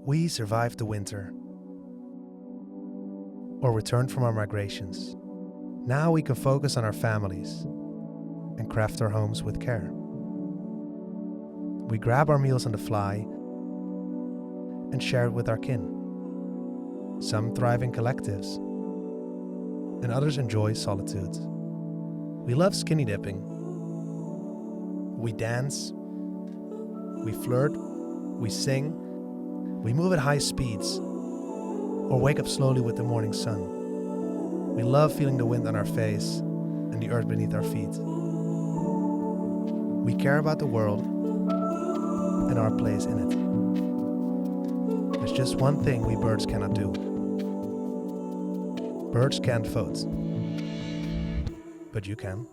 We survived the winter or returned from our migrations. Now we can focus on our families and craft our homes with care. We grab our meals on the fly and share it with our kin. Some thrive in collectives, and others enjoy solitude. We love skinny dipping. We dance, we flirt, we sing, we move at high speeds, or wake up slowly with the morning sun. We love feeling the wind on our face and the earth beneath our feet. We care about the world and our place in it. There's just one thing we birds cannot do. Birds can't vote, but you can.